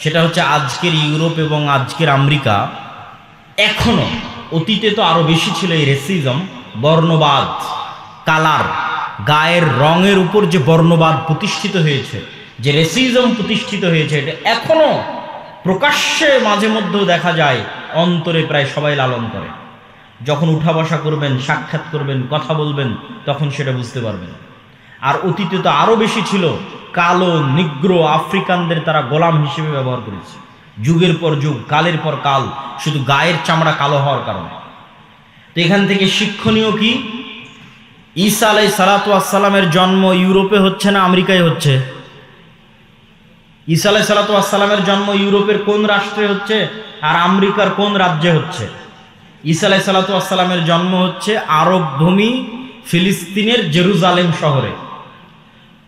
সেটা হচ্ছে আজকের ইউরোপ এবং আজকের আমেরিকা এখনো, অতীতে তো আরো বেশি ছিল এই রেসিজম, বর্ণবাদ, কালার, গায়ের রঙের উপর যে বর্ণবাদ প্রতিষ্ঠিত হয়েছে, যে রেসিজম প্রতিষ্ঠিত হয়েছে, এটা এখনো প্রকাশ্যে মাঝে মধ্যেও দেখা যায়, অন্তরে প্রায় সবাই লালন করে। যখন উঠা বসা করবেন, সাক্ষাৎ করবেন, কথা বলবেন, তখন সেটা বুঝতে পারবেন। আর অতীতে তো আরো বেশি ছিল, কালো, নিগ্রো, আফ্রিকানদের তারা গোলাম হিসেবে ব্যবহার করেছে, যুগের পর যুগ, কালের পর কাল, শুধু গায়ের চামড়া কালো হওয়ার কারণে। তো এখান থেকে শিক্ষণীয় কি? ঈসা আলাইহিস সালাতু ওয়াস সালামের জন্ম ইউরোপে হচ্ছে না আমেরিকায় হচ্ছে? ঈসা আলাইহিস সালাতু ওয়াস সালামের জন্ম ইউরোপের কোন রাষ্ট্রে হচ্ছে আর আমেরিকার কোন রাজ্যে হচ্ছে? ঈসা আলাইহিস সালাতু ওয়াস সালামের জন্ম হচ্ছে আরব ভূমি ফিলিস্তিনের জেরুজালেম শহরে।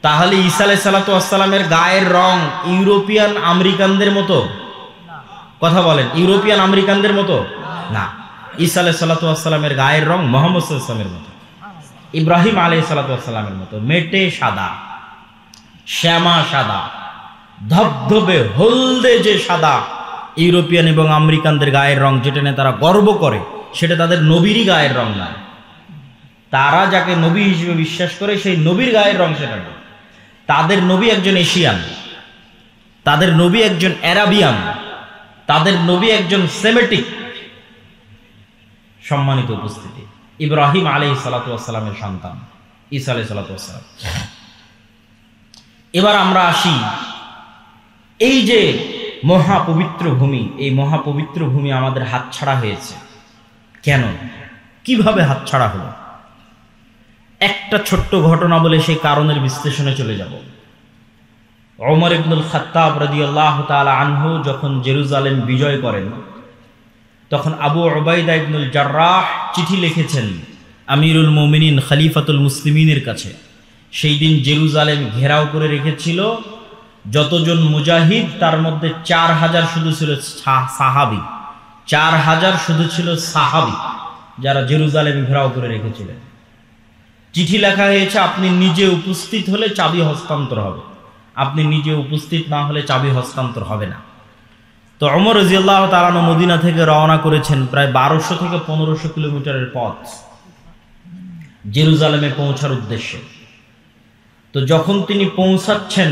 তাহলে ঈসা আলাইহিস সালাতু ওয়াস সালামের গায়ের রং ইউরোপিয়ান আমেরিকানদের মতো? কথা বলেন, ইউরোপিয়ান আমেরিকানদের মতো না। ঈসা আলাইহিস সালাতু ওয়াস সালামের গায়ের রং মুহাম্মদ সাল্লাল্লাহু আলাইহি ওয়াসাল্লামের মতো, ইব্রাহিম আলাইহিস সালাতু ওয়াস সালামের মতো, মেটে সাদা, শ্যামা সাদা, ধবধবে হলদে যে সাদা ইউরোপিয়ান এবং আমেরিকানদের গায়ের রং, যেটা নিয়ে তারা গর্ব করে, সেটা তাদের নবীরই গায়ের রং নয়। তারা যাকে নবী হিসেবে বিশ্বাস করে সেই নবীর গায়ের রং সেটা না। তাদের নবী একজন এশিয়ান, তাদের নবী একজন অ্যারাবিয়ান, তাদের নবী একজন সেমেটিক। সম্মানিত উপস্থিতি, ইব্রাহিম আলাইহিস সালাতু ওয়াস সালামের সন্তান ঈসা আলাইহিস সালাতু ওয়াস সালাম। এবার আমরা আসি, এই যে মহাপবিত্র ভূমি, এই মহাপবিত্র ভূমি আমাদের হাতছাড়া হয়েছে কেন? কিভাবে হাতছাড়া হলো? একটা ছোট্ট ঘটনা বলে সেই কারণের বিশ্লেষণে চলে যাব। ওমর ইবনুল খাত্তাব রাদিয়াল্লাহু তাআলা আনহু যখন জেরুজালেম বিজয় করেন, তখন আবু উবাইদা ইবনুল জাররাহ চিঠি লিখেছেন আমিরুল মুমিনিন খলিফাতুল মুসলিমিনের কাছে। সেই দিন জেরুজালেম ঘেরাও করে রেখেছিল যতজন মুজাহিদ, তার মধ্যে 4000 শুধু ছিল সাহাবী, 4000 শুধু ছিল সাহাবী যারা জেরুজালেম ঘেরাও করে রেখেছিলেন। চিঠি লেখা হয়েছে, আপনি নিজে উপস্থিত হলে চাবি হস্তান্তর হবে, আপনি নিজে উপস্থিত না হলে চাবি হস্তান্তর হবে না। তো ওমর রাদিয়াল্লাহু তাআলা মদিনা থেকে রওনা করেছেন প্রায় 1200 থেকে 1500 কিলোমিটারের পথ জেরুজালেমে পৌঁছার উদ্দেশ্যে। তো যখন তিনি পৌঁছাচ্ছেন,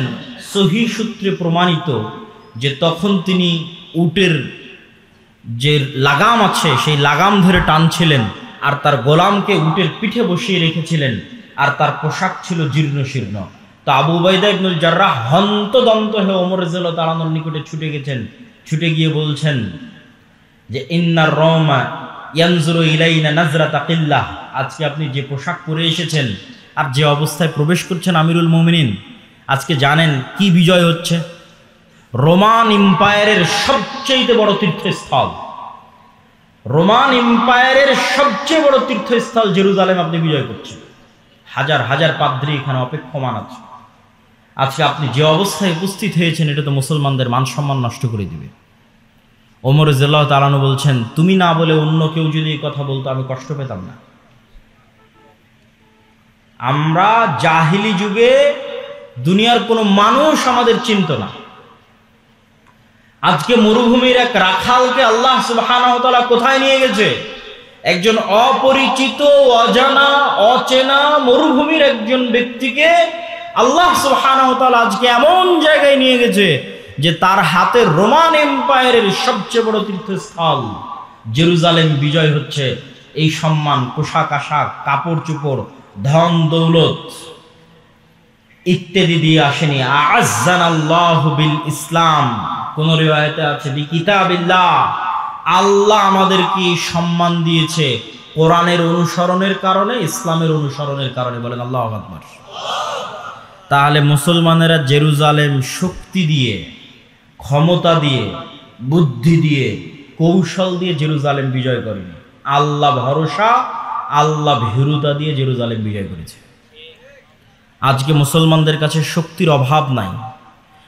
সহিহ সূত্রে প্রমাণিত যে তখন তিনি উটের যে লাগাম আছে সেই লাগাম ধরে টানছিলেন, আর তার গোলামকে উটের পিঠে বসিয়ে রেখেছিলেন, আর তার পোশাক ছিল জীর্ণ শীর্ণ। তো আবু উবাইদা ইবনুল জাররাহ হন্তদন্ত হয়ে ওমর রাদিয়াল্লাহু তাআলার নিকটে ছুটে গেছেন। ছুটে গিয়ে বলছেন যে ইন্নার রওমা ইয়ানজুরু ইলাইনা নাজরাতা কিল্লাহ, আজকে আপনি যে পোশাক পরে এসেছেন আর যে অবস্থায় প্রবেশ করছেন আমিরুল মুমিনিন, আজকে জানেন কি বিজয় হচ্ছে? রোমান এম্পায়ারের সবচেয়ে বড় তীর্থস্থল, রোমান এম্পায়ারের সবচেয়ে বড় তীর্থস্থল জেরুজালেম আপনি বিজয় করছেন। হাজার হাজার পাদ্রী এখানে অপেক্ষমান আছে। আজকে আপনি যে অবস্থায় উপস্থিত হয়েছেন, এটা তো মুসলমানদের মান সম্মান নষ্ট করে দিবে। ওমর রাদিয়াল্লাহু তাআলা বলছেন, তুমি না বলে অন্য কেউ যদি এই কথা বলতো আমি কষ্ট পেতাম না। আমরা জাহিলি যুগে দুনিয়ার কোনো মানুষ আমাদের চিনত না। আজকে মরুভূমির এক রাখালকে আল্লাহ সুবহানাহু ওয়া তাআলা কোথায় নিয়ে গেছে? একজন অপরিচিত, অজানা, অচেনা মরুভূমির একজন ব্যক্তিকে আল্লাহ সুবহানাহু ওয়া তাআলা আজকে এমন জায়গায় নিয়ে গেছে যে তার হাতে রোমান এম্পায়ারের সবচেয়ে বড় তীর্থস্থল জেরুজালেম বিজয় হচ্ছে। এই সম্মান, পোশাক আশাক, কাপড় চোপড়, ধন দৌলত ইত্যাদি দিয়ে আসেনি। আ'আজ্জানাল্লাহু বিল ইসলাম, কোন রিওয়ায়াতে আছে বিকিতাবিল্লাহ, আল্লাহ আমাদেরকে সম্মান দিয়েছে কোরআনের অনুসরণের কারণে, ইসলামের অনুসরণের কারণে। বলেন আল্লাহু আকবার। তাহলে মুসলমানেরা জেরুজালেম শক্তি দিয়ে, ক্ষমতা দিয়ে, বুদ্ধি দিয়ে, কৌশল দিয়ে জেরুজালেম বিজয় করেনি। আল্লাহ ভরসা, আল্লাহ ভীরুতা দিয়ে জেরুজালেম বিজয় করেছে। আজকে মুসলমানদের কাছে শক্তির অভাব নাই।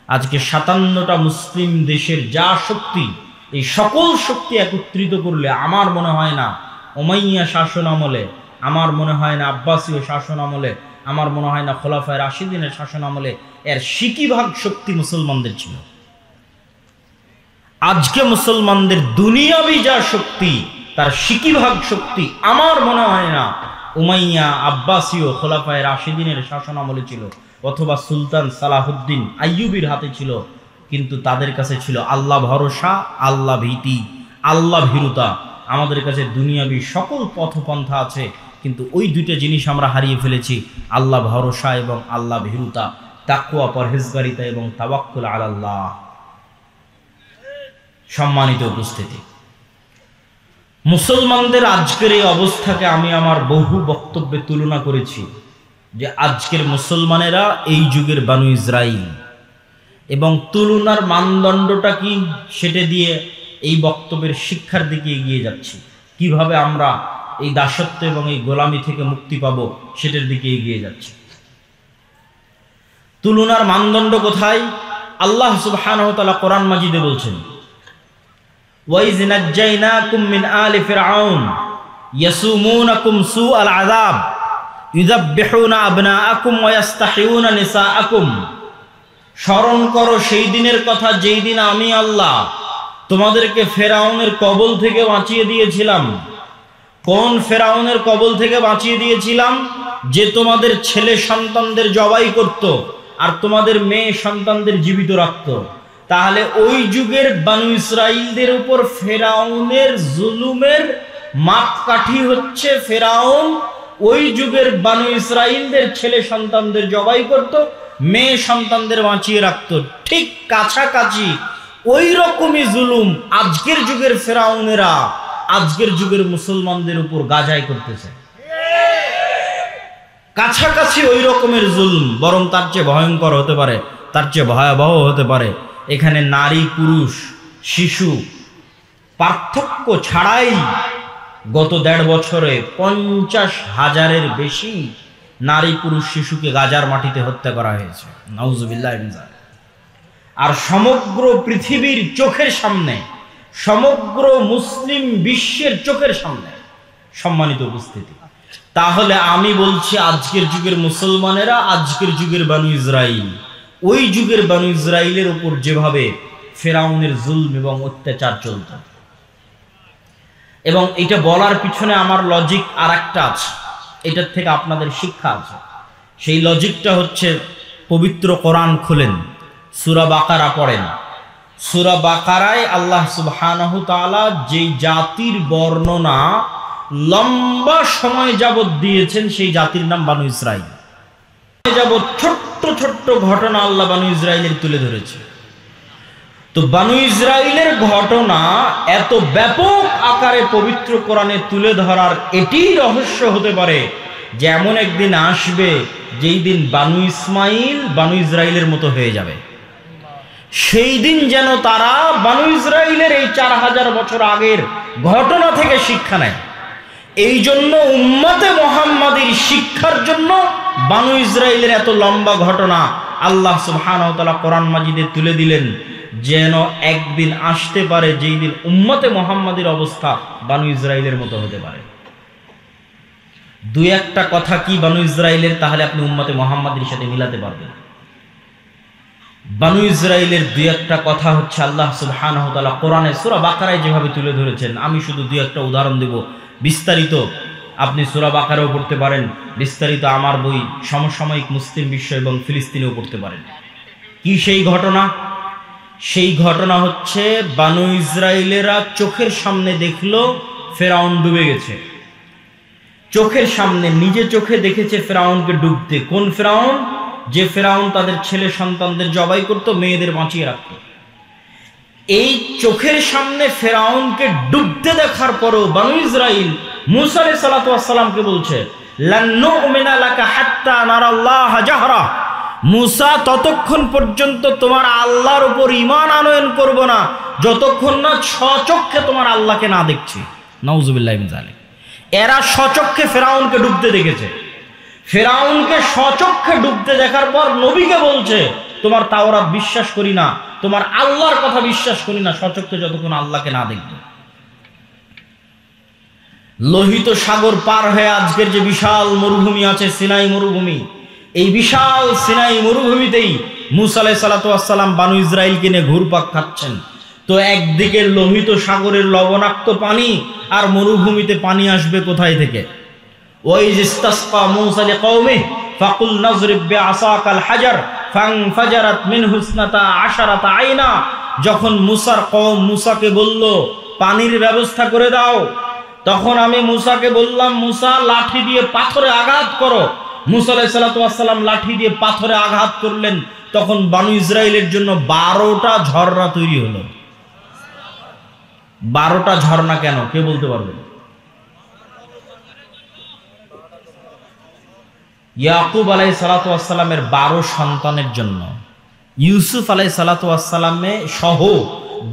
আজকে 57টা মুসলিম দেশের যা শক্তি, এই সকল শক্তি একত্রিত করলে আমার মনে হয় না উমাইয়া শাসন আমলে, আমার মনে হয় না আব্বাসীয় শাসন আমলে, আমার মনে হয় না খোলাফায়ে রাশিদিনের শাসন আমলে এর 60 ভাগ শক্তি মুসলমানদের ছিল। আজকে মুসলমানদের দুনিয়াবি যা শক্তি, তার সিকিভাগ শক্তি আমার মনে হয় না উমাইয়া আব্বাসীয় খোলাফায়ে রাশিদিনের শাসন আমলে ছিল, অথবা সুলতান সালাহুদ্দিন আইয়ুবীর হাতে ছিল। কিন্তু তাদের কাছে ছিল আল্লাহ ভরসা, আল্লাহ ভীতি, আল্লাহ ভীরুতা। আমাদের কাছে দুনিয়াবি সকল পথপন্থা আছে, কিন্তু ওই দুইটা জিনিস আমরা হারিয়ে ফেলেছি, আল্লাহ ভরসা এবং আল্লাহ ভীরুতা, তাকওয়া পরহেজগারিতা এবং তাওয়াক্কুল আলাল্লাহ। সম্মানিত উপস্থিতি, মুসলমানদের আজকের এই অবস্থাকে আমি আমার বহু বক্তব্যে তুলনা করেছি যে আজকের মুসলমানেরা এই যুগের বানু ইসরাইল, এবং তুলনার মানদণ্ডটা কি সেটা দিয়ে এই বক্তব্যের শিক্ষার দিকে এগিয়ে যাচ্ছি। কিভাবে আমরা এই দাসত্ব এবং এই গোলামি থেকে মুক্তি পাব সেটার দিকে এগিয়ে যাচ্ছি। তুলনার মানদণ্ড কোথায়? আল্লাহ সুবহানাহু ওয়া তাআলা কোরআন মাজিদে বলছেন, وَإِذْ نَجَّيْنَاكُمْ مِنْ آلِ فِرْعَوْنَ يَسُومُونَكُمْ سُوءَ الْعَذَابِ يُذَبِّحُونَ أَبْنَاءَكُمْ وَيَسْتَحْيُونَ نِسَاءَكُمْ। স্মরণ করো সেই দিনের কথা যেই দিন আমি আল্লাহ তোমাদেরকে ফেরাউনের কবল থেকে বাঁচিয়ে দিয়েছিলাম। কোন ফেরাউনের কবল থেকে বাঁচিয়ে দিয়েছিলাম? যে তোমাদের ছেলে সন্তানদের জবাই করত আর তোমাদের মেয়ে সন্তানদের জীবিত রাখত। তাহলে ওই যুগের বানু ইসরাইলদের উপর ফেরাউনের জুলুমের মাপকাঠি হচ্ছে ফেরাউন ওই যুগের বানু ইসরাইলদের ছেলে সন্তানদের জবাই করত, মেয়ে সন্তানদের বাঁচিয়ে রাখত। ঠিক কাছাকাছি ওই রকমই জুলুম আজকের যুগের ফেরাউনেরা আজকের যুগের মুসলমানদের উপর গাজাই করতেছে। কাছাকাছি ওই রকমের জুলুম, বরং তার চেয়ে ভয়ঙ্কর হতে পারে, তার চেয়ে ভয়াবহ হতে পারে। এখানে নারী পুরুষ শিশু পার্থক্য ছাড়াই গত 1.5 বছরে 50,000-এর বেশি নারী পুরুষ শিশুকে গাজার মাটিতে হত্যা করা হয়েছে। নাউজুবিল্লাহ। আর সমগ্র পৃথিবীর চোখের সামনে, সমগ্র মুসলিম বিশ্বের চোখের সামনে। সম্মানিত উপস্থিতি, তাহলে আমি বলছি আজকের যুগের মুসলমানেরা আজকের যুগের বানু ইসরাইল, ওই যুগের বানু ইসরাইলের উপর যেভাবে ফেরাউনের জুলম এবং অত্যাচার চলত। এবং এটা বলার পিছনে আমার লজিক আর একটা আছে, এটার থেকে আপনাদের শিক্ষা আছে। সেই লজিকটা হচ্ছে, পবিত্র কোরআন খুলেন, সূরা বাকারা পড়েন। সূরা বাকারায় আল্লাহ সুবহানাহু তাআলা যেই জাতির বর্ণনা লম্বা সময় যাবত দিয়েছেন, সেই জাতির নাম বানু ইসরাইল। যাবত ছোট্ট ছোট্ট ঘটনা আল্লাহ বানু ইসরাইলের তুলে ধরেছে। তো বানু ইসরাইলের ঘটনা এত ব্যাপক আকারে পবিত্র কোরআনে তুলে ধরার এটি রহস্য হতে পারে যে এমন একদিন আসবে যেই দিন বানু ইসমাইল বানু ইসরাইলের মতো হয়ে যাবে। সেই দিন যেন তারা বানু ইসরাইলের এই 4000 বছর আগের ঘটনা থেকে শিক্ষা নেয়। এই জন্য উম্মতে মুহাম্মাদীর শিক্ষার জন্য বানু ইসরাইলের এত লম্বা ঘটনা আল্লাহ সুবহানাহু ওয়া তাআলা কোরআন মাজিদে তুলে দিলেন, যেন একদিন আসতে পারে যেই দিন উম্মতে মুহাম্মাদীর অবস্থা বানু ইসরাইলের মতো হতে পারে। দুই একটা কথা কি বানু ইসরাইলের, তাহলে আপনি উম্মতে মুহাম্মাদীর সাথে মিলাতে পারবেন। বানু ইসরাইলের দুই একটা কথা হচ্ছে আল্লাহ সুবহানাহু ওয়া তাআলা কোরআনে সূরা বাকারায় যেভাবে তুলে ধরেছেন। আমি শুধু দুই একটা উদাহরণ দেব, বিস্তারিত আপনি সূরা বাকারাও পড়তে পারেন, বিস্তারিত আমার বই সমসাময়িক মুসলিম বিশ্ব এবং ফিলিস্তিনেও পড়তে পারেন। কি সেই ঘটনা? সেই ঘটনা হচ্ছে বানু ইসরাইলেরা চোখের সামনে দেখলো ফেরাউন ডুবে গেছে। চোখের সামনে নিজে চোখে দেখেছে ফেরাউনকে ডুবতে। কোন ফেরাউন? যে ফেরাউন তাদের ছেলে সন্তানদের জবাই করত, মেয়েদের বাঁচিয়ে রাখত। এই চোখের সামনে ফেরাউনকে ডুবতে দেখার পরও বানু ইসরাইল মূসা আলাইহিস সালাতু ওয়াস সালামকে বলছে, লান নুমিনা লাকা হাত্তা নারাল্লাহ জাহরা। মূসা, ততক্ষণ পর্যন্ত তোমার আল্লাহর উপর ঈমান আনয়ন করব না যতক্ষণ না স্বচক্ষে তোমার আল্লাহকে না দেখছি। নাউজুবিল্লাহি মিন যালিক। এরা স্বচক্ষে ফেরাউনকে ডুবতে দেখেছে। ফেরাউনকে স্বচক্ষে ডুবতে দেখার পর নবীকে বলছে, তোমার তাওরাত বিশ্বাস করি না, তোমার আল্লাহর কথা বিশ্বাস করি না স্বচক্ষে যতক্ষণ আল্লাহকে না দেখবে। লোহিত সাগর পার হয়ে আজকের যে বিশাল মরুভূমি আছে, সিনাই মরুভূমি, এই বিশাল সিনাই মরুভূমিতেই মূসা আলাইহিস সালাতু ওয়াস সালাম বানু ইসরাইলকে নিয়ে ঘুরপাক খাচ্ছেন। তো একদিকে লোহিত সাগরের লবণাক্ত পানি, আর মরুভূমিতে পানি আসবে কোথায় থেকে? ওয়াইজ ইসতাসকা মূসা লিকওমিহি ফাকুল নাযরিব বিআসাকাল হাজার ফানফাজারাত মিনহু ইসনাতা আশারাতা আইনা। যখন মুসার কওম মুসাকে বলল পানির ব্যবস্থা করে দাও, তখন আমি মুসাকে বললাম, মুসা লাঠি দিয়ে পাথরে আঘাত করো। মুসা আলাইহিস সালাতু ওয়াস সালাম লাঠি দিয়ে পাথরে আঘাত করলেন, তখন বানু ইসরাইলের জন্য 12টা ঝর্ণা তৈরি হলো। 12টা ঝর্ণা কেন, কে বলতে পারবে? ইয়াকুব আলাইহিস সালাতু ওয়াস সালামের 12 সন্তানের জন্য, ইউসুফ আলাইহিস সালাতু ওয়াস সালামে সহ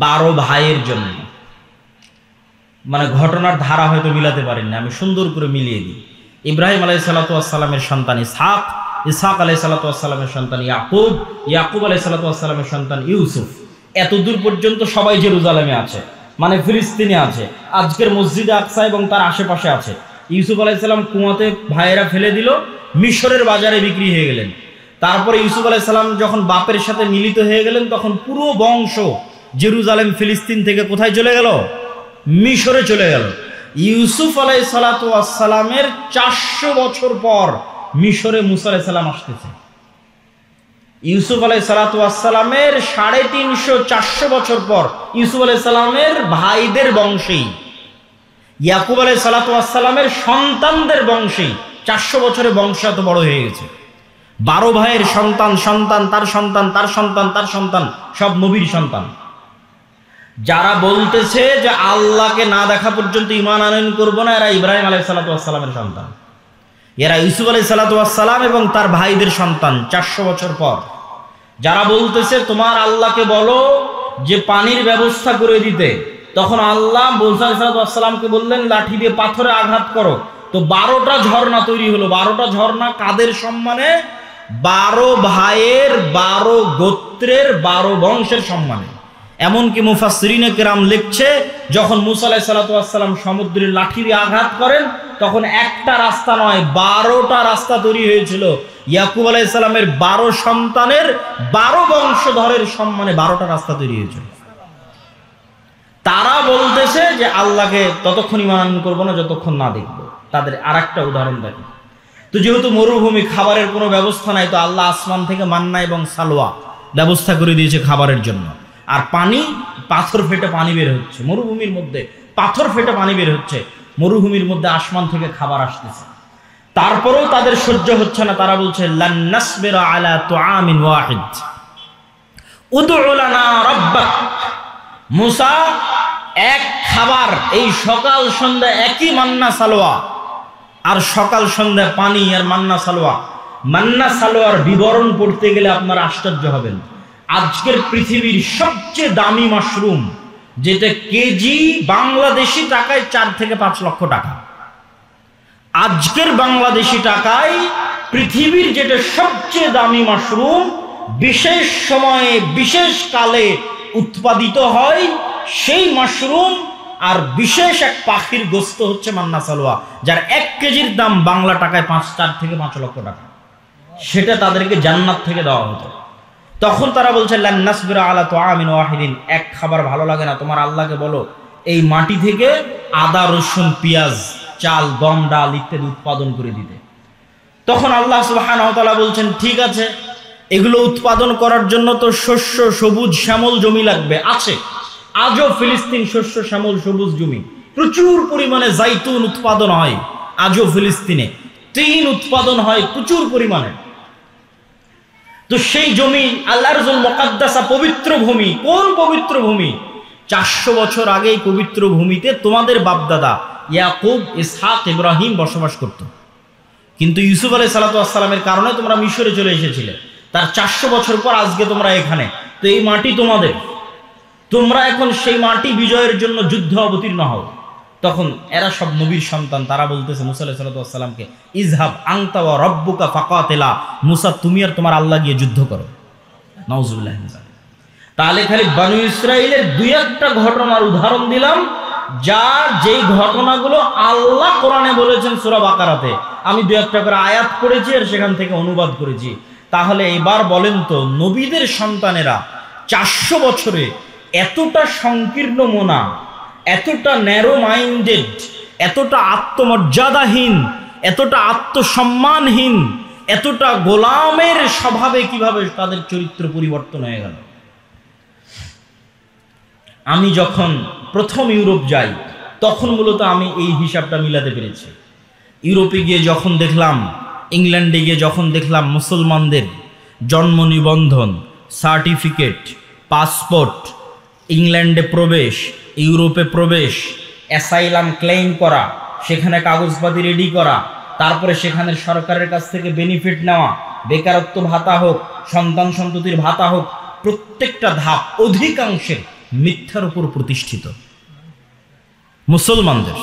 12 ভাইয়ের জন্য। মানে ঘটনার ধারা হয়তো মিলাতে পারেননি, আমি সুন্দর করে মিলিয়ে দিই। ইব্রাহিম আলাইহিস সালাতু ওয়াস সালামের সন্তান ইসহাক, ইসহাক আলাইহিস সালাতু ওয়াস সালামের সন্তান ইয়াকুব, ইয়াকুব আলাইহিস সালাতু ওয়াস সালামের সন্তান ইউসুফ। এতদূর পর্যন্ত সবাই জেরুজালেমে আছে, মানে ফিলিস্তিনে আছে, আজকের মসজিদে আকসা এবং তার আশেপাশে আছে। ইউসুফ আলাইহিস সালাম কুয়াতে ভাইয়েরা ফেলে দিল, মিশরের বাজারে বিক্রি হয়ে গেলেন। তারপরে ইউসুফ আলাইহিস সালাম যখন বাপের সাথে মিলিত হয়ে গেলেন, তখন পুরো বংশ জেরুজালেম ফিলিস্তিন থেকে কোথায় চলে গেল? মিশরে চলে গেল। ইউসুফ আলাইহিস সালাতু ওয়াস সালামের 400 বছর পর মিশরে মুসা আলাইহিস সালাম আসতেছে। ইউসুফ আলাইহিস সালাতু ওয়াস সালামের 350 400 বছর পর ইউসুফ আলাইহিস সালামের ভাইদের বংশেই, ইয়াকুব আলাইহিস সালাতু ওয়াস সালামের সন্তানদের বংশেই 400 বছরে বংশ এত বড় হয়ে গেছে। 12 ভাইয়ের সন্তান, সন্তান তার সন্তান, তার সন্তান, তার সন্তান, সব নবীর সন্তান। যারা বলতেছে যে আল্লাহকে না দেখা পর্যন্ত ঈমান আনয়ন করব না, এরা ইব্রাহিম আলাইহিস সালাতু ওয়াস সালামের সন্তান, এরা ইউসুফ আলাইহিস সালাতু ওয়াস সালাম এবং তার ভাইদের সন্তান 400 বছর পর। যারা বলতেছে তোমার আল্লাহকে বলো যে পানির ব্যবস্থা করে দিতে, তখন আল্লাহ মুসা আলাইহিস সালাতু ওয়াস সালামকে বললেন লাঠি দিয়ে পাথরে আঘাত করো, তো 12টা ঝর্ণা তৈরি হলো। 12টা ঝর্ণা কাদের সম্মানে? 12 ভাইয়ের, 12 গোত্রের, 12 বংশের সম্মানে। এমনকি মুফাসসিরিনে কেরাম লিখছে, যখন মুসা আলাইহিস সালাতু ওয়াস সালাম সমুদ্রের লাঠি দিয়ে আঘাত করেন, তখন একটা রাস্তা নয় 12টা রাস্তা তৈরি হয়েছিল। ইয়াকুব আলাইহিস সালামের 12 সন্তানের 12 বংশধরের সম্মানে 12টা রাস্তা তৈরি হয়েছিল। তারা বলতেছে যে আল্লাহকে ততক্ষণ ঈমান করবো না যতক্ষণ না দেখবো। তাদের আরেকটা উদাহরণ দেখি। তো যেহেতু মরুভূমি, খাবারের কোনো ব্যবস্থা নাই, তো আল্লাহ আসমান থেকে মান্না এবং সালোয়া ব্যবস্থা করে দিয়েছে খাবারের জন্য। আর পানি, পাথর ফেটে পানি বের হচ্ছে মরুভূমির মধ্যে, পাথর ফেটে পানি বের হচ্ছে মরুভূমির মধ্যে, আসমান থেকে খাবার আসতেছে। তারপরেও তাদের সহ্য হচ্ছে না, তারা বলছে লান নাসবিরা আলা তুআমিন ওয়াহিদ উদউ লানা রাব্বাক। মুসা, এক খাবার, এই সকাল সন্ধ্যা একই মান্না সালোয়া, আর সকাল সন্ধ্যা পানি আর মান্না সালোয়া। মান্না সালোয়ার বিবরণ পড়তে গেলে আপনারা আশ্চর্য হবেন। আজকের পৃথিবীর সবচেয়ে দামি মাশরুম, যেটা কেজি বাংলাদেশি টাকায় 4 থেকে 5 লক্ষ টাকা, আজকের বাংলাদেশি টাকায় পৃথিবীর যেটা সবচেয়ে দামি মাশরুম, বিশেষ সময়ে বিশেষ কালে উৎপাদিত হয়, সেই মাশরুম আর বিশেষ এক পাখির গোস্ত হচ্ছে মান্না সালোয়া, যার 1 কেজির দাম বাংলা টাকায় 4 থেকে 5 লক্ষ টাকা। সেটা তাদেরকে জান্নাত থেকে দেওয়া হতো। তখন তারা বলছে লান নাসবিরা আলা তুআমিন ওয়াহিদিন, এক খাবার ভালো লাগে না, তোমার আল্লাহকে বলো এই মাটি থেকে আদা, রসুন, পেঁয়াজ, চাল, গম, ডাল ইত্যাদি উৎপাদন করে দিতে। তখন আল্লাহ সুবহানাহু ওয়া তাআলা বলছেন ঠিক আছে, এগুলো উৎপাদন করার জন্য তো শস্য, সবুজ শ্যামল জমি লাগবে, আছে আজও ফিলিস্তিন শস্য শ্যামল সবুজ জমি, প্রচুর পরিমাণে জাইতুন উৎপাদন হয় আজও ফিলিস্তিনে, তিন উৎপাদন হয় প্রচুর পরিমাণে। তো সেই জমি আল-আরজুল মুকাদ্দাসা, পবিত্র ভূমি। কোন পবিত্র ভূমি? 400 বছর আগে এই পবিত্র ভূমিতে তোমাদের বাপদাদা ইয়াকুব, ইসহাক, ইব্রাহিম বসবাস করত। কিন্তু ইউসুফ আলাইহিস সালাতু ওয়াস সালামের কারণে তোমরা মিশরে চলে এসেছিলে, তার 400 বছর পর আজকে তোমরা এখানে। তো এই মাটি তোমাদের, তোমরা এখন সেই মাটি বিজয়ের জন্য যুদ্ধে অবতীর্ণ হও। তখন এরা সব নবীর সন্তান, তারা বলতেছে মুসা আলাইহিস সালাতু ওয়াস সালামকে, ইযহাব আনতা ওয়া রাব্বুকা ফাকাতিলা, মুসা তুমি আর তোমার আল্লাহ গিয়ে যুদ্ধ করো। নাউযুবিল্লাহি মিন যালিক। তাহলে খালি বনু ইসরাইলের 2-1টা ঘটনার উদাহরণ দিলাম, যেই ঘটনাগুলো আল্লাহ কোরআনে বলেছেন সূরা বাকারাতে। আমি 2-1টা করে আয়াত পড়েছি আর সেখান থেকে অনুবাদ করেছি। তাহলে এবার বলেন তো, নবীদের সন্তানেরা 400 বছরে এতটা সংকীর্ণ মনা, এতটা ন্যারো মাইন্ডেড, এতটা আত্মমর্যাদাহীন, এতটা আত্মসম্মানহীন, এতটা গোলামের স্বভাবে কিভাবে তাদের চরিত্র পরিবর্তন হয়ে গেল। আমি যখন প্রথম ইউরোপ যাই তখন মূলত আমি এই হিসাবটা মিলাতে পেরেছি। ইউরোপে গিয়ে যখন দেখলাম, ইংল্যান্ডে গিয়ে যখন দেখলাম মুসলমানদের জন্ম নিবন্ধন, সার্টিফিকেট, পাসপোর্ট, ইংল্যান্ডে প্রবেশ, ইউরোপে প্রবেশ, অ্যাসাইলাম ক্লেইম করা, সেখানে কাগজপাতি রেডি করা, তারপরে সেখানে সরকারের কাছ থেকে বেনিফিট নেওয়া, বেকারত্ব ভাতা হোক, সন্তান সন্ততির ভাতা হোক, প্রত্যেকটা ধাপ অধিকাংশে মিথ্যার উপর প্রতিষ্ঠিত। মুসলমানদের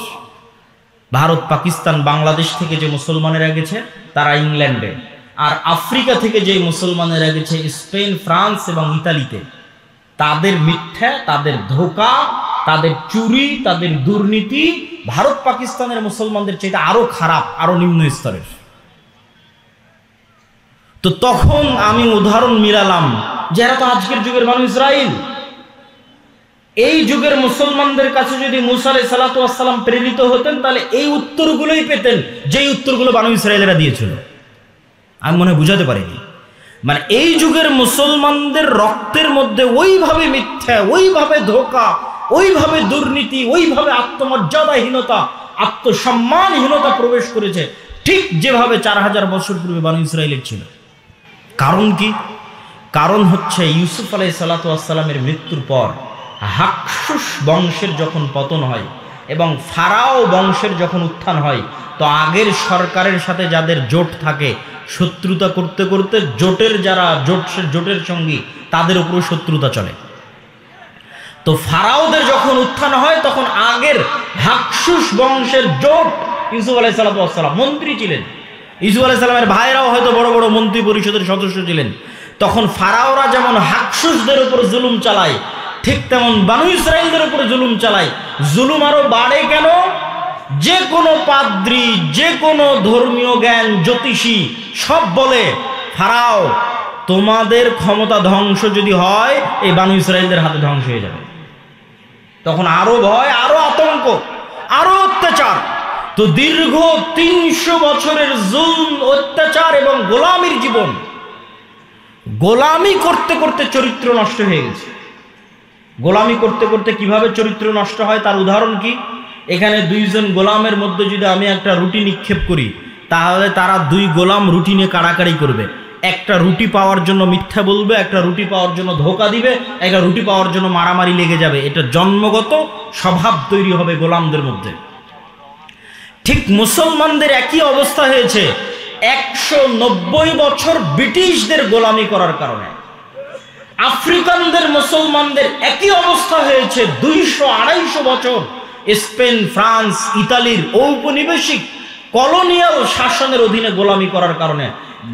ভারত, পাকিস্তান, বাংলাদেশ থেকে যে মুসলমানেরা গেছে তারা ইংল্যান্ডে, আর আফ্রিকা থেকে যে মুসলমানেরা গেছে স্পেন, ফ্রান্স এবং ইতালিতে, তাদের মিথ্যা, তাদের ধোঁকা, তাদের চুরি, তাদের দুর্নীতি ভারত পাকিস্তানের মুসলমানদের চাইতে আরো খারাপ, আরো নিম্ন স্তরের। তো তখন আমি উদাহরণ মিলালাম যে এরা তো আজকের যুগের বানু ইসরাইল। এই যুগের মুসলমানদের কাছে যদি মুসা আলাইহিস সালাতু ওয়াস সালাম প্রেরিত হতেন তাহলে এই উত্তরগুলোই পেতেন যেই উত্তরগুলো বানু ইসরাইলেরা দিয়েছিল। আমি মনে হয় বুঝাতে পারিনি। মানে এই যুগের মুসলমানদের রক্তের মধ্যে ওইভাবে মিথ্যা, ওইভাবে ধোঁকা, ওইভাবে দুর্নীতি, ওইভাবে আত্মমর্যাদাহীনতা, আত্মসম্মানহীনতা প্রবেশ করেছে, ঠিক যেভাবে 4000 বছর পূর্বে বানু ইসরাইলের ছিল। কারণ কি? কারণ হচ্ছে ইউসুফ আলাইহিস সালাতু ওয়াস সালামের মৃত্যুর পর হাকসুস বংশের যখন পতন হয় এবং ফারাও বংশের যখন উত্থান হয়, তো আগের সরকারের সাথে যাদের জোট থাকে, শত্রুতা করতে করতে জোটের যারা জোটের সঙ্গী তাদের উপর শত্রুতা চলে। তো ফারাওদের যখন উত্থান হয় তখন আগের হাকসুস বংশের জোট, ইউসুফ আলাইহিস সালাতু ওয়াস সালাম মন্ত্রী ছিলেন, ইউসুফ আলাইহিস সালামের ভাইরাও হয়তো বড় বড় মন্ত্রী পরিষদের সদস্য ছিলেন। তখন ফারাওরা যেমন হাকসুসদের উপর জুলুম চালায়, ঠিক তেমন বানু ইসরাইলদের উপর জুলুম চালায়। জুলুম আরো বাড়ে কেন? যে কোনো পাদ্রী, যে কোনো ধর্মীয় জ্ঞান, জ্যোতিষী সব বলে ফারাও তোমাদের ক্ষমতা ধ্বংস যদি হয় এই বানু ইসরাইলদের হাতে ধ্বংস হয়ে যাবে। তখন আরো ভয়, আরো আতঙ্ক, আরো অত্যাচার। তো দীর্ঘ 300 বছরের জুলম, অত্যাচার এবং গোলামির জীবন, গোলামি করতে করতে চরিত্র নষ্ট হয়ে গেছে। গোলামি করতে করতে কিভাবে চরিত্র নষ্ট হয় তার উদাহরণ কি? এখানে 2 জন গোলামের মধ্যে যদি আমি একটা রুটি নিক্ষেপ করি তাহলে তারা 2 গোলাম রুটি নিয়ে কাড়াকাড়ি করবে। একটা রুটি পাওয়ার জন্য মিথ্যা বলবে, একটা রুটি পাওয়ার জন্য ধোঁকা দিবে, একটা রুটি পাওয়ার জন্য মারামারি লেগে যাবে। এটা জন্মগত স্বভাব তৈরি হবে গোলামদের মধ্যে। ঠিক মুসলমানদের একই অবস্থা হয়েছে 190 বছর ব্রিটিশদের গোলামি করার কারণে। আফ্রিকানদের মুসলমানদের একই অবস্থা হয়েছে 200-250 বছর স্পেন, ফ্রান্স, ইতালির ঔপনিবেশিক কলোনিয়াল শাসনের অধীনে গোলামি করার কারণে।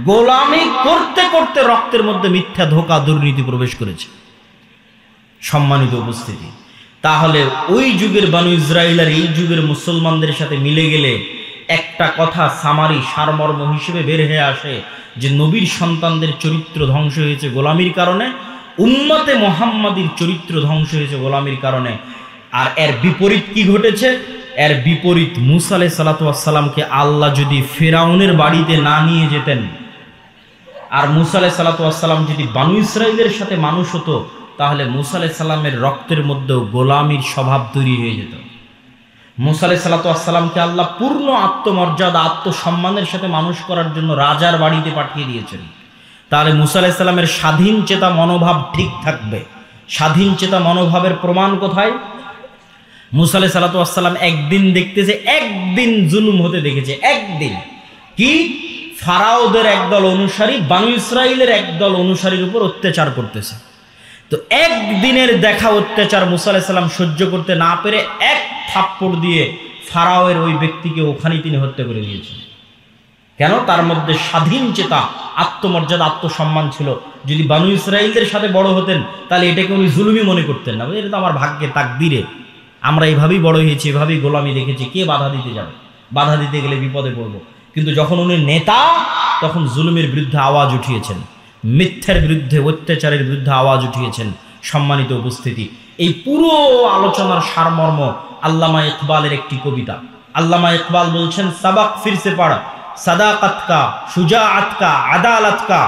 গোলামি করতে করতে রক্তের মধ্যে মিথ্যা, ধোঁকা, দুর্নীতি প্রবেশ করেছে। সম্মানিত উপস্থিতি, তাহলে ওই যুগের বানু ইসরাইল আর এই যুগের মুসলমানদের সাথে মিলে গেলে একটা কথা সামারি সারমর্ম হিসেবে বের হয়ে আসে যে নবীর সন্তানদের চরিত্র ধ্বংস হয়েছে গোলামির কারণে, উম্মতে মুহাম্মাদীর চরিত্র ধ্বংস হয়েছে গোলামির কারণে। আর এর বিপরীত কি ঘটেছে? এর বিপরীত মুসা আলাইহিস সালাতু ওয়াস সালামকে আল্লাহ যদি ফেরাউনের বাড়িতে না নিয়ে যেতেন, আর মুসা আলাইহিস সালাতু ওয়াস সালাম যদি বানু ইসরাইলের সাথে মানুষ হতো, তাহলে মুসা আলাইহিস সালামের রক্তের মধ্যেও গোলামির স্বভাব তৈরি হয়ে যেত। মুসা আলাইহিস সালাতু ওয়াস সালামকে আল্লাহ পূর্ণ আত্মমর্যাদা, আত্মসম্মানের সাথে মানুষ করার জন্য রাজার বাড়িতে পাঠিয়ে দিয়েছেন। তাহলে মুসা আলাইহিস সালামের স্বাধীন চেতা মনোভাব ঠিক থাকবে। স্বাধীন চেতা মনোভাবের প্রমাণ কোথায়? মুসা আলাইহিস সালাতু ওয়াস সালাম একদিন দেখতেছে, একদিন জুলুম হতে দেখেছে। একদিন কি? ফারাওদের একদল অনুসারী বানু ইসরাইলের একদল অনুসারীর উপর অত্যাচার করতেছে। তো একদিনের দেখা অত্যাচার মুসা আলাইহিস সালাম সহ্য করতে না পেরে এক থাপ্পড় দিয়ে ফারাওয়ের ওই ব্যক্তিকে ওখানেই তিনি হত্যা করে দিয়েছেন। কেন? তার মধ্যে স্বাধীন চেতা, আত্মমর্যাদা, আত্মসম্মান ছিল। যদি বানু ইসরাইলদের সাথে বড় হতেন তাহলে এটাকে উনি জুলুমই মনে করতেন না। এটা তো আমার ভাগ্যে, তাকদীরে, আমরা এইভাবেই বড় হয়েছি, এভাবেই গোলামি দেখেছি, কে বাধা দিতে যাবে? বাধা দিতে গেলে বিপদে পড়বো। কিন্তু যখন উনি নেতা, তখন জুলুমের বিরুদ্ধে আওয়াজ উঠিয়েছেন, মিথ্যার বিরুদ্ধে, অত্যাচারের বিরুদ্ধে আওয়াজ উঠিয়েছেন। সম্মানিত উপস্থিতি, এই পুরো আলোচনার সারমর্ম আল্লামা ইকবালের একটি কবিতা। আল্লামা ইকবাল বলছেন, সাবাক ফিরসে পড়, সাদাকত কা, শুজাআত কা, আদালত কা,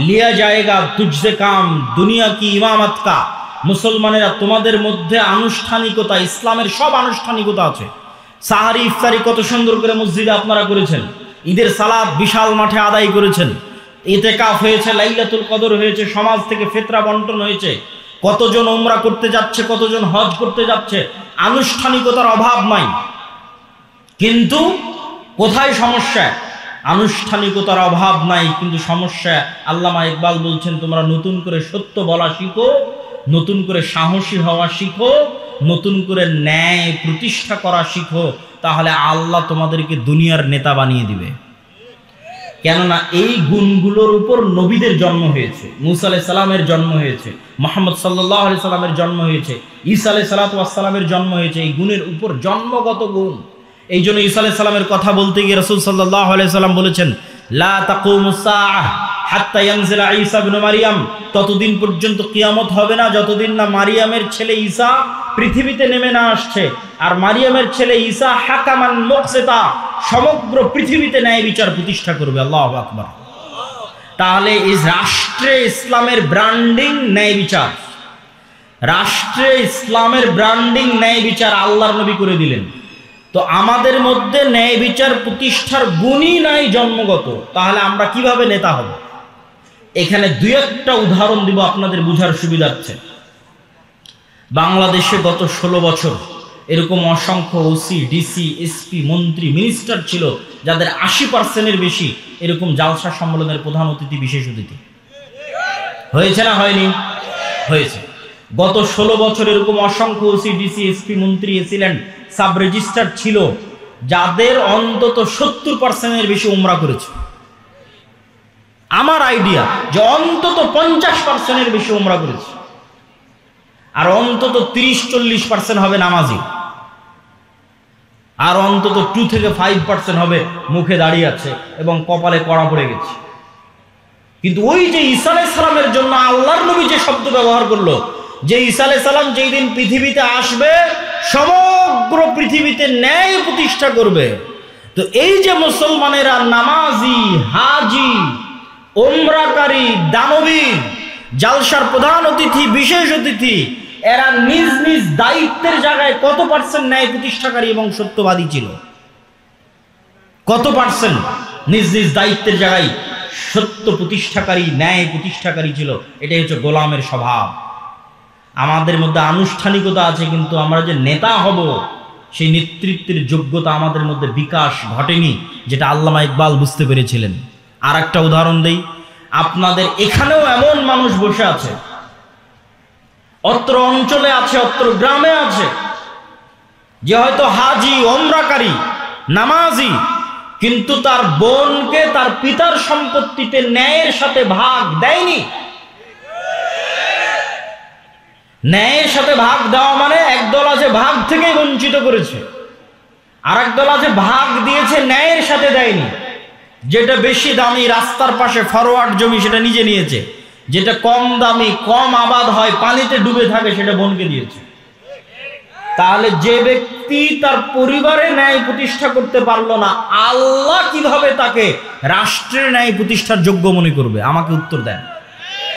লিয়া জায়েগা তুঝসে কাম, দুনিয়া কি ইমামত কা। মুসলমানেরা, তোমাদের মধ্যে আনুষ্ঠানিকতা, ইসলামের সব আনুষ্ঠানিকতা আছে। সাহারি ইফতারি কত সুন্দর করে মসজিদে আপনারা করেছেন, ঈদের সালাত বিশাল মাঠে আদায় করেছেন, ইতিকাফ হয়েছে, লাইলাতুল কদর হয়েছে, সমাজ থেকে ফিতরা বন্টন হয়েছে, কতজন উমরা করতে যাচ্ছে, কতজন হজ করতে যাচ্ছে। আনুষ্ঠানিকতার অভাব নাই, কিন্তু কোথায় সমস্যা? আনুষ্ঠানিকতার অভাব নাই, কিন্তু সমস্যা। আল্লামা ইকবাল বলছেন, তোমরা নতুন করে সত্য বলা শিখো, নতুন করে সাহসী হওয়া শিখো, নতুন করে ন্যায় প্রতিষ্ঠা করা শিখো, তাহলে আল্লাহ তোমাদেরকে দুনিয়ার নেতা বানিয়ে দিবে। কেননা এই গুণগুলোর উপর নবীদের জন্ম হয়েছে, মুসা আলাইহিস সালামের জন্ম হয়েছে, মুহাম্মদ সাল্লাল্লাহু আলাইহি সাল্লামের জন্ম হয়েছে, ঈসা আলাইহিস সালামের জন্ম হয়েছে। এই গুণের উপর জন্মগত গুণ। এই জন্য ঈসা আলাইহিস সালামের কথা বলতে গিয়ে রাসূল সাল্লাল্লাহু আলাইহি সাল্লাম বলেছেন, লা তাকুমুস সাআহ হাত্তা ইয়ানজিলা ঈসা ইবনে মারইয়াম, ততদিন পর্যন্ত কিয়ামত হবে না যতদিন না মারিয়ামের ছেলে ঈসা পৃথিবীতে নেমে না আসছে। আর মারিয়ামের ছেলে ঈসা হাকামান মুকসিতা, সমগ্র পৃথিবীতে ন্যায় বিচার প্রতিষ্ঠা করবে। আল্লাহু আকবার। তাহলে এই রাষ্ট্রে ইসলামের ব্র্যান্ডিং ন্যায় বিচার, রাষ্ট্রে ইসলামের ব্র্যান্ডিং ন্যায় বিচার আল্লাহর নবী করে দিলেন। তো আমাদের মধ্যে ন্যায় বিচার প্রতিষ্ঠার গুণই নাই জন্মগত, তাহলে আমরা কিভাবে নেতা হব? এখানে দুই একটা উদাহরণ দিব আপনাদের বুঝার সুবিধার্থে। বাংলাদেশে গত 16 বছর এরকম অসংখ্য ওসি, ডিসি, এসপি, মন্ত্রী, মিনিস্টার ছিল যাদের 80%-এর বেশি এরকম জালসা সম্মেলনের প্রধান অতিথি, বিশেষ অতিথি হয়েছে না হয়নি? হয়েছে। গত 16 বছর এরকম অসংখ্য ওসি, ডিসি, এসপি, মন্ত্রী, এসিল্যান্ড, সাব রেজিস্ট্রার ছিল যাদের অন্তত 70%-এর বেশি উমরা করেছে। আমার আইডিয়া যে অন্তত 50%-এর বেশি উমরা করেছে, আর অন্তত 30-40% হবে নামাজি, আর অন্তত 2 থেকে 5% হবে মুখে দাঁড়িয়ে আছে এবং কপালে কড়া পড়ে গেছে। কিন্তু ওই যে ঈসা আলাইহিস সালামের জন্য আল্লাহর নবী যে শব্দ ব্যবহার করলো, যে ঈসা আলাইহিস সালাম যেই দিন পৃথিবীতে আসবে সমগ্র পৃথিবীতে ন্যায় প্রতিষ্ঠা করবে। তো এই যে মুসলমানেরা নামাজি, হাজি, উমরাকারী, দানবীর, জালসার প্রধান অতিথি, বিশেষ অতিথি, এরা নিজ নিজ দায়িত্বের জায়গায় কত পার্সেন্ট ন্যায় প্রতিষ্ঠাকারী এবং সত্যবাদী ছিল? কত পার্সেন্ট নিজ নিজ দায়িত্বের জায়গায় সত্য প্রতিষ্ঠাকারী, ন্যায় প্রতিষ্ঠাকারী ছিল? এটাই হচ্ছে গোলামের স্বভাব। আমাদের মধ্যে আনুষ্ঠানিকতা আছে, কিন্তু আমরা যে নেতা হব সেই নেতৃত্বের যোগ্যতা আমাদের মধ্যে বিকাশ ঘটেনি, যেটা আল্লামা ইকবাল বুঝতে পেরেছিলেন। আর একটা উদাহরণ দেই, আপনাদের এখানেও এমন মানুষ বসে আছে, অত্র অঞ্চলে আছে, অত্র গ্রামে আছে, যে হয়তো হাজি, ওমরাকারী, নামাজি, কিন্তু তার বোনকে তার পিতার সম্পত্তিতে ন্যায়ের সাথে ভাগ দেয়নি। ন্যায়ের সাথে ভাগ দেওয়া মানে একদল আছে ভাগ থেকে বঞ্চিত করেছে, আর একদল আছে ভাগ দিয়েছে ন্যায়ের সাথে দেয়নি। যেটা বেশি দামি রাস্তার পাশে ফরওয়ার্ড জমি সেটা নিজে নিয়েছে, যেটা কম দামি, কম আবাদ হয়, পানিতে ডুবে থাকে, সেটা বোনকে দিয়েছে। তাহলে যে ব্যক্তি তার পরিবারে ন্যায় প্রতিষ্ঠা করতে পারলো না, আল্লাহ কিভাবে তাকে রাষ্ট্রের ন্যায় প্রতিষ্ঠার যোগ্য মনে করবে? আমাকে উত্তর দেন।